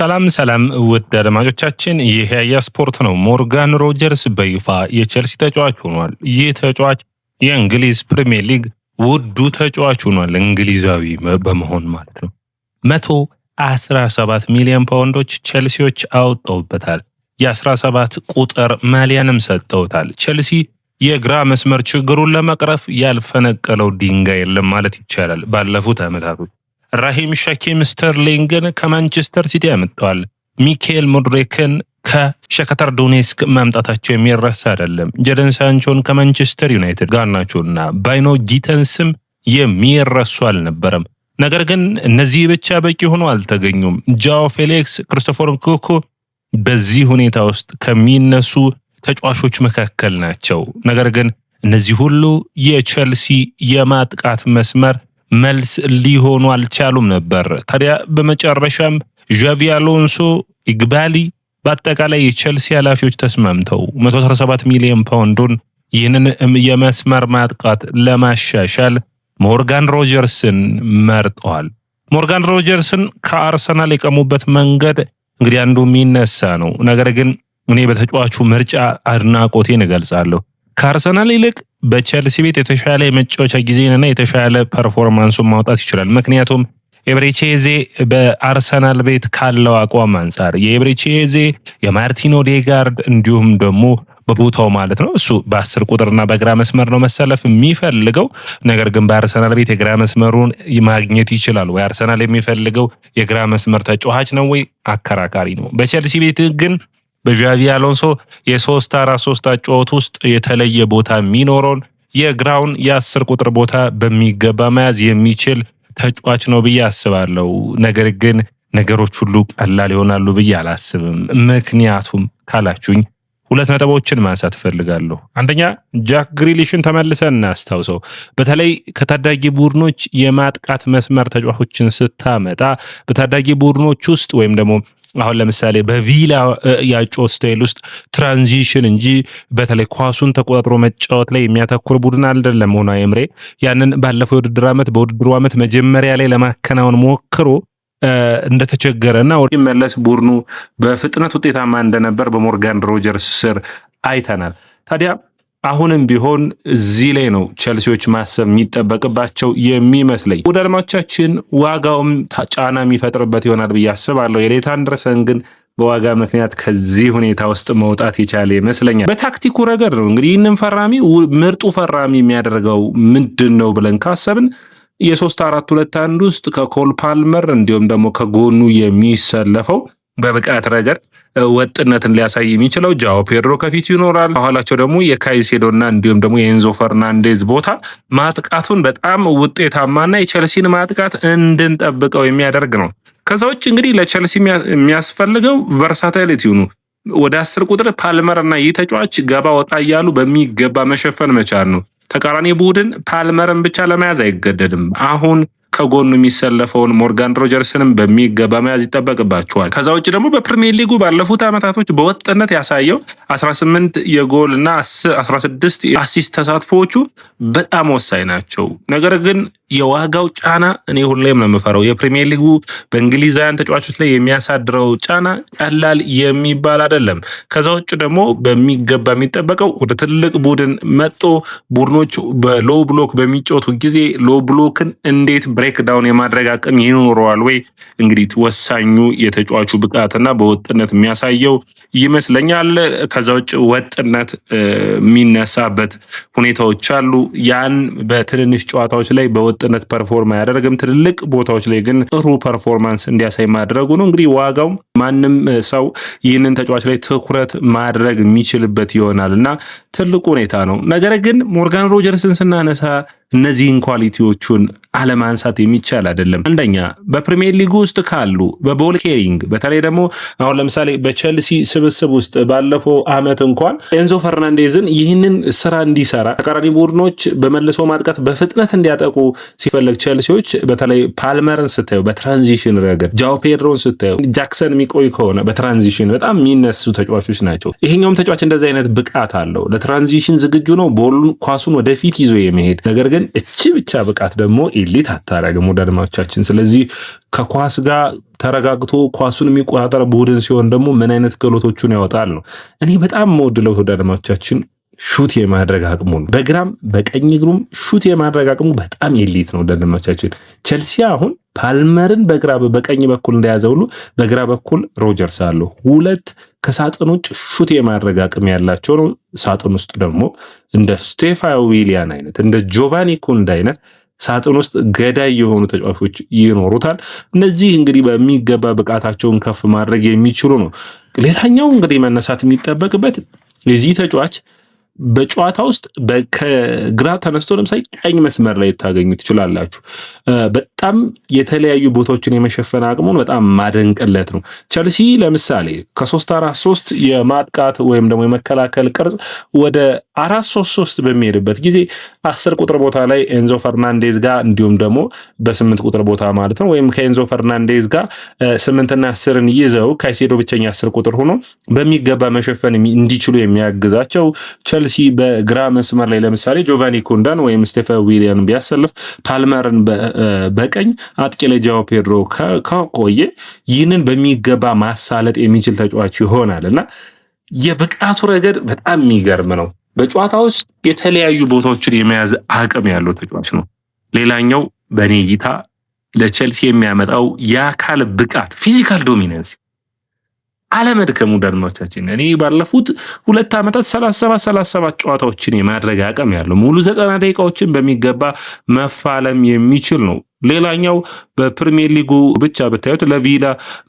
ሰላም ውድ አድማጮቻችን፣ ይህ ያያ ስፖርት ነው። ሞርጋን ሮጀርስ በይፋ የቼልሲ ተጫዋች ሆኗል። ይህ ተጫዋች የእንግሊዝ ፕሪሚየር ሊግ ውዱ ተጫዋች ሆኗል። እንግሊዛዊ በመሆን ማለት ነው። 117 ሚሊዮን ፓውንዶች ቼልሲዎች አውጥተውበታል። የ17 ቁጥር ማሊያንም ሰጥተውታል። ቼልሲ የግራ መስመር ችግሩን ለመቅረፍ ያልፈነቀለው ድንጋይ የለም ማለት ይቻላል። ባለፉት ዓመታቶች ራሂም ሸኪም ስተርሊንግን ከማንቸስተር ሲቲ ያመጣዋል። ሚካኤል ሙድሪክን ከሸክታር ዶኔስክ ማምጣታቸው የሚረሳ አይደለም። ጀደን ሳንቾን ከማንቸስተር ዩናይትድ ጋር ናቸውና ባይኖ ጊተንስም የሚረሱ አልነበረም። ነገር ግን እነዚህ ብቻ በቂ ሆኖ አልተገኙም። ጃኦ ፌሊክስ፣ ክሪስቶፈር ንኩኩ በዚህ ሁኔታ ውስጥ ከሚነሱ ተጫዋቾች መካከል ናቸው። ነገር ግን እነዚህ ሁሉ የቼልሲ የማጥቃት መስመር መልስ ሊሆኑ አልቻሉም ነበር። ታዲያ በመጨረሻም ዣቪ አሎንሶ፣ ኢግባሊ በአጠቃላይ የቼልሲ ኃላፊዎች ተስማምተው 117 ሚሊዮን ፓውንዱን ይህንን የመስመር ማጥቃት ለማሻሻል ሞርጋን ሮጀርስን መርጠዋል። ሞርጋን ሮጀርስን ከአርሰናል የቀሙበት መንገድ እንግዲህ አንዱ የሚነሳ ነው። ነገር ግን እኔ በተጫዋቹ ምርጫ አድናቆቴን እገልጻለሁ። ከአርሰናል ይልቅ በቼልሲ ቤት የተሻለ የመጫወቻ ጊዜንና የተሻለ ፐርፎርማንሱን ማውጣት ይችላል። ምክንያቱም ኤብሬቺዜ በአርሰናል ቤት ካለው አቋም አንጻር የኤብሬቺዜ የማርቲን ኦዴጋርድ እንዲሁም ደግሞ በቦታው ማለት ነው እሱ በ10 ቁጥርና በግራ መስመር ነው መሰለፍ የሚፈልገው። ነገር ግን በአርሰናል ቤት የግራ መስመሩን ማግኘት ይችላል ወይ? አርሰናል የሚፈልገው የግራ መስመር ተጫዋች ነው ወይ? አከራካሪ ነው። በቼልሲ ቤት ግን በዣቪ አሎንሶ የ3-4-3 አጫወት ውስጥ የተለየ ቦታ የሚኖረውን የግራውን የ10 ቁጥር ቦታ በሚገባ መያዝ የሚችል ተጫዋች ነው ብዬ አስባለሁ። ነገር ግን ነገሮች ሁሉ ቀላል ይሆናሉ ብዬ አላስብም። ምክንያቱም ካላችሁኝ 2 ነጥቦችን ማንሳት እፈልጋለሁ። አንደኛ ጃክ ግሪሊሽን ተመልሰን እናስታውሰው። በተለይ ከታዳጊ ቡድኖች የማጥቃት መስመር ተጫዋቾችን ስታመጣ በታዳጊ ቡድኖች ውስጥ ወይም ደግሞ አሁን ለምሳሌ በቪላ ያጫወት ስታይል ውስጥ ትራንዚሽን እንጂ በተለይ ኳሱን ተቆጣጥሮ መጫወት ላይ የሚያተኩር ቡድን አይደለም። ሆኖ ኤምሬ ያንን ባለፈው የውድድር ዓመት በውድድሩ ዓመት መጀመሪያ ላይ ለማከናወን ሞክሮ እንደተቸገረና ወደ መለስ ቡድኑ በፍጥነት ውጤታማ እንደነበር በሞርጋን ሮጀርስ ስር አይተናል። ታዲያ አሁንም ቢሆን እዚህ ላይ ነው ቼልሲዎች ማሰብ የሚጠበቅባቸው የሚመስለኝ። ወደ አድማጮቻችን ዋጋውም ጫና የሚፈጥርበት ይሆናል ብዬ አስባለሁ። ኤሊዮት አንደርሰን ግን በዋጋ ምክንያት ከዚህ ሁኔታ ውስጥ መውጣት የቻለ ይመስለኛል። በታክቲኩ ረገድ ነው እንግዲህ ይህንን ፈራሚ ምርጡ ፈራሚ የሚያደርገው ምንድን ነው ብለን ካሰብን የ3-4-2-1 ውስጥ ከኮል ፓልመር እንዲሁም ደግሞ ከጎኑ የሚሰለፈው በብቃት ረገድ ወጥነትን ሊያሳይ የሚችለው ጃኦ ፔድሮ ከፊቱ ይኖራል። በኋላቸው ደግሞ የካይሴዶና እንዲሁም ደግሞ የኤንዞ ፈርናንዴዝ ቦታ ማጥቃቱን በጣም ውጤታማና የቼልሲን ማጥቃት እንድንጠብቀው የሚያደርግ ነው። ከዛ ውጭ እንግዲህ ለቼልሲ የሚያስፈልገው ቨርሳታሊቲ ነው። ወደ 10 ቁጥር ፓልመር እና ይህ ተጫዋች ገባ ወጣ እያሉ በሚገባ መሸፈን መቻል ነው። ተቃራኒ ቡድን ፓልመርን ብቻ ለመያዝ አይገደድም። አሁን ከጎኑ የሚሰለፈውን ሞርጋን ሮጀርስንም በሚገባ መያዝ ይጠበቅባቸዋል። ከዛ ውጭ ደግሞ በፕሪሚየር ሊጉ ባለፉት ዓመታቶች በወጥነት ያሳየው 18 የጎል እና 16 አሲስት ተሳትፎዎቹ በጣም ወሳኝ ናቸው። ነገር ግን የዋጋው ጫና እኔ ሁሌም ነው የምፈራው። የፕሪሚየር ሊጉ በእንግሊዛውያን ተጫዋቾች ላይ የሚያሳድረው ጫና ቀላል የሚባል አይደለም። ከዛ ውጭ ደግሞ በሚገባ የሚጠበቀው ወደ ትልቅ ቡድን መጥቶ ቡድኖች በሎ ብሎክ በሚጫወቱ ጊዜ ሎ ብሎክን እንዴት ብሬክ ዳውን የማድረግ አቅም ይኖረዋል ወይ? እንግዲህ ወሳኙ የተጫዋቹ ብቃትና በወጥነት የሚያሳየው ይመስለኛል። ከዛ ውጭ ወጥነት የሚነሳበት ሁኔታዎች አሉ። ያን በትንንሽ ጨዋታዎች ላይ በወጥነት ፐርፎርም አያደርግም። ትልልቅ ቦታዎች ላይ ግን ጥሩ ፐርፎርማንስ እንዲያሳይ ማድረጉ ነው። እንግዲህ ዋጋው ማንም ሰው ይህንን ተጫዋች ላይ ትኩረት ማድረግ የሚችልበት ይሆናል እና ትልቁ ሁኔታ ነው። ነገር ግን ሞርጋን ሮጀርስን ስናነሳ እነዚህን ኳሊቲዎቹን አለማንሳት የሚቻል አይደለም። አንደኛ በፕሪሚየር ሊግ ውስጥ ካሉ በቦል ኬሪንግ በተለይ ደግሞ አሁን ለምሳሌ በቼልሲ ስብስብ ውስጥ ባለፈው ዓመት እንኳን ኤንዞ ፈርናንዴዝን ይህንን ስራ እንዲሰራ ተቃራኒ ቡድኖች በመልሶ ማጥቃት በፍጥነት እንዲያጠቁ ሲፈልግ ቼልሲዎች በተለይ ፓልመርን ስታዩ በትራንዚሽን ረገድ ጃኦ ፔድሮን ስታዩ ጃክሰን የሚቆይ ከሆነ በትራንዚሽን በጣም የሚነሱ ተጫዋቾች ናቸው። ይሄኛውም ተጫዋች እንደዚህ አይነት ብቃት አለው። ለትራንዚሽን ዝግጁ ነው። ቦሉን ኳሱን ወደፊት ይዞ የመሄድ ነገር ግን ግን እቺ ብቻ ብቃት ደግሞ ኤሊት አታረግም ወደ አድማጮቻችን። ስለዚህ ከኳስ ጋር ተረጋግቶ ኳሱን የሚቆጣጠር ቡድን ሲሆን ደግሞ ምን አይነት ክህሎቶቹን ያወጣል ነው። እኔ በጣም የምወድለው ወደ አድማጮቻችን ሹት የማድረግ አቅሙ ነው። በግራም በቀኝ እግሩም ሹት የማድረግ አቅሙ በጣም ኤሊት ነው ወደ አድማጮቻችን። ቼልሲ አሁን ፓልመርን በግራ በቀኝ በኩል እንደያዘ ሁሉ በግራ በኩል ሮጀርስ አለው። ሁለት ከሳጥን ውጭ ሹት የማድረግ አቅም ያላቸው ነው። ሳጥን ውስጥ ደግሞ እንደ ስቴፋኖ ዊሊያን አይነት እንደ ጆቫኒ ኩንዳ አይነት ሳጥን ውስጥ ገዳይ የሆኑ ተጫዋቾች ይኖሩታል። እነዚህ እንግዲህ በሚገባ ብቃታቸውን ከፍ ማድረግ የሚችሉ ነው። ሌላኛው እንግዲህ መነሳት የሚጠበቅበት የዚህ ተጫዋች በጨዋታ ውስጥ ከግራ ተነስቶ ለምሳሌ ቀኝ መስመር ላይ ታገኙ ትችላላችሁ። በጣም የተለያዩ ቦታዎችን የመሸፈን አቅሙን በጣም ማደንቅለት ነው። ቸልሲ ለምሳሌ ከ3-4-3 የማጥቃት ወይም ደግሞ የመከላከል ቅርጽ ወደ 4-3-3 በሚሄድበት ጊዜ 10 ቁጥር ቦታ ላይ ኤንዞ ፈርናንዴዝ ጋር እንዲሁም ደግሞ በ8 ቁጥር ቦታ ማለት ነው ወይም ከኤንዞ ፈርናንዴዝ ጋር 8ና 10ን ይዘው ካይሴዶ ብቸኛ 10 ቁጥር ሆኖ በሚገባ መሸፈን እንዲችሉ የሚያግዛቸው ቸልሲ በግራ መስመር ላይ ለምሳሌ ጆቫኒ ኩንዳን ወይም ስቴፋኖ ዊሊያን ቢያሰልፍ ፓልመርን በቀኝ አጥቂ ላይ ጃኦ ፔድሮ ከቆየ ይህንን በሚገባ ማሳለጥ የሚችል ተጫዋች ይሆናል እና የብቃቱ ረገድ በጣም የሚገርም ነው። በጨዋታ ውስጥ የተለያዩ ቦታዎችን የመያዝ አቅም ያለው ተጫዋች ነው። ሌላኛው በኔ እይታ ለቸልሲ የሚያመጣው የአካል ብቃት ፊዚካል ዶሚናንስ አለመድከሙ ዳድማቻችን እኔ ባለፉት 2 ዓመታት 37 ጨዋታዎችን የማድረግ አቅም ያለው ሙሉ 90 ደቂቃዎችን በሚገባ መፋለም የሚችል ነው። ሌላኛው በፕሪሚየር ሊጉ ብቻ ብታዩት ለቪላ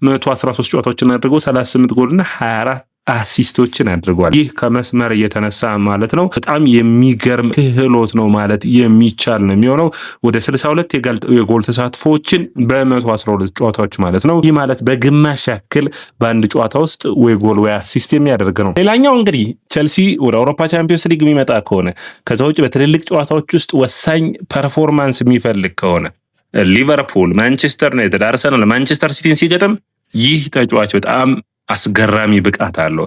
113 ጨዋታዎችን አድርጎ 38 ጎልና 24 አሲስቶችን አድርጓል። ይህ ከመስመር እየተነሳ ማለት ነው በጣም የሚገርም ክህሎት ነው ማለት የሚቻል ነው የሚሆነው። ወደ 62 የጎል ተሳትፎችን በ112 ጨዋታዎች ማለት ነው። ይህ ማለት በግማሽ ያክል በአንድ ጨዋታ ውስጥ ወይ ጎል ወይ አሲስት የሚያደርግ ነው። ሌላኛው እንግዲህ ቸልሲ ወደ አውሮፓ ቻምፒዮንስ ሊግ የሚመጣ ከሆነ ከዛ ውጭ በትልልቅ ጨዋታዎች ውስጥ ወሳኝ ፐርፎርማንስ የሚፈልግ ከሆነ ሊቨርፑል፣ ማንቸስተር ዩናይትድ፣ አርሰናል፣ ማንቸስተር ሲቲን ሲገጥም ይህ ተጫዋች በጣም አስገራሚ ብቃት አለው።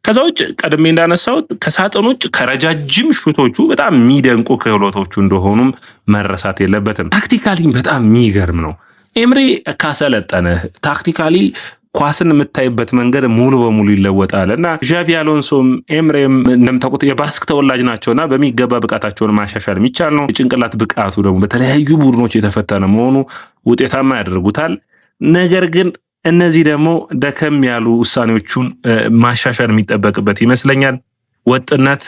ከዛ ውጭ ቀድሜ እንዳነሳው ከሳጥን ውጭ ከረጃጅም ሹቶቹ በጣም የሚደንቁ ክህሎቶቹ እንደሆኑም መረሳት የለበትም። ታክቲካሊ በጣም የሚገርም ነው። ኤምሬ ካሰለጠነ ታክቲካሊ ኳስን የምታይበት መንገድ ሙሉ በሙሉ ይለወጣል እና ዣቪ አሎንሶም ኤምሬም እንደምታውቁት የባስክ ተወላጅ ናቸውና በሚገባ ብቃታቸውን ማሻሻል የሚቻል ነው። የጭንቅላት ብቃቱ ደግሞ በተለያዩ ቡድኖች የተፈተነ መሆኑ ውጤታማ ያደርጉታል። ነገር ግን እነዚህ ደግሞ ደከም ያሉ ውሳኔዎቹን ማሻሻል የሚጠበቅበት ይመስለኛል። ወጥነት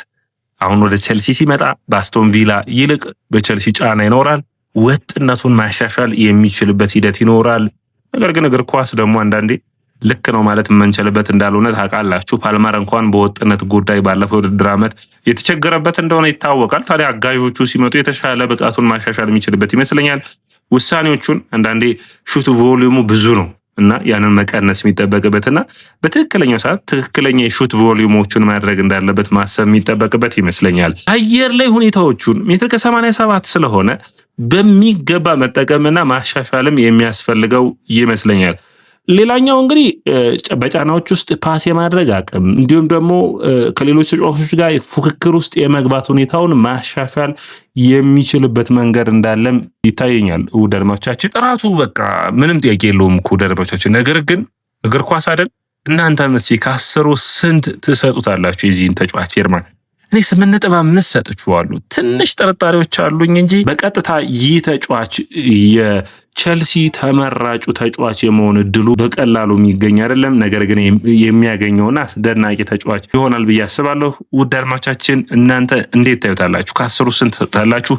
አሁን ወደ ቸልሲ ሲመጣ በአስቶን ቪላ ይልቅ በቸልሲ ጫና ይኖራል። ወጥነቱን ማሻሻል የሚችልበት ሂደት ይኖራል። ነገር ግን እግር ኳስ ደግሞ አንዳንዴ ልክ ነው ማለት የምንችልበት እንዳልሆነ ታውቃላችሁ። ፓልመር እንኳን በወጥነት ጉዳይ ባለፈው ውድድር ዓመት የተቸገረበት እንደሆነ ይታወቃል። ታዲያ አጋዦቹ ሲመጡ የተሻለ ብቃቱን ማሻሻል የሚችልበት ይመስለኛል። ውሳኔዎቹን አንዳንዴ ሹት ቮሊዩሙ ብዙ ነው እና ያንን መቀነስ የሚጠበቅበትና በትክክለኛው ሰዓት ትክክለኛ የሹት ቮሊዩሞቹን ማድረግ እንዳለበት ማሰብ የሚጠበቅበት ይመስለኛል። አየር ላይ ሁኔታዎቹን ሜትር ከ87 ስለሆነ በሚገባ መጠቀምና ማሻሻልም የሚያስፈልገው ይመስለኛል። ሌላኛው እንግዲህ በጫናዎች ውስጥ ፓስ የማድረግ አቅም እንዲሁም ደግሞ ከሌሎች ተጫዋቾች ጋር ፉክክር ውስጥ የመግባት ሁኔታውን ማሻሻል የሚችልበት መንገድ እንዳለም ይታየኛል። ውድ አድማጮቻችን ጥራቱ በቃ ምንም ጥያቄ የለውም እኮ ውድ አድማጮቻችን። ነገር ግን እግር ኳስ አይደል? እናንተ እስኪ ከ10 ስንት ትሰጡታላችሁ የዚህን ተጫዋች ፌርማን? እኔ 8.5 ሰጥቼዋለሁ። ትንሽ ጥርጣሬዎች አሉኝ እንጂ በቀጥታ ይህ ተጫዋች የቸልሲ ተመራጩ ተጫዋች የመሆን እድሉ በቀላሉ የሚገኝ አይደለም። ነገር ግን የሚያገኘውና አስደናቂ ተጫዋች ይሆናል ብዬ አስባለሁ። ውድ አድማጮቻችን እናንተ እንዴት ታዩታላችሁ? ከ10 ስንት ሰጥታላችሁ?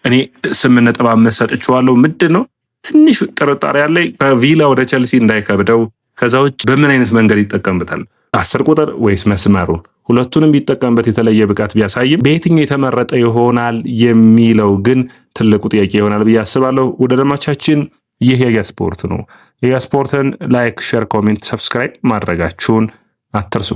እኔ 8.5 ሰጥቼዋለሁ። ምንድን ነው ትንሽ ጥርጣሬ ያለኝ ከቪላ ወደ ቸልሲ እንዳይከብደው። ከዛ ውጭ በምን አይነት መንገድ ይጠቀምበታል? 10 ቁጥር ወይስ መስመሩን? ሁለቱንም ቢጠቀምበት የተለየ ብቃት ቢያሳይም በየትኛው የተመረጠ ይሆናል የሚለው ግን ትልቁ ጥያቄ ይሆናል ብዬ አስባለሁ። ወደ አድማጮቻችን ይህ የያ ስፖርት ነው። የያ ስፖርትን ላይክ፣ ሼር፣ ኮሜንት፣ ሰብስክራይብ ማድረጋችሁን አትርሱ።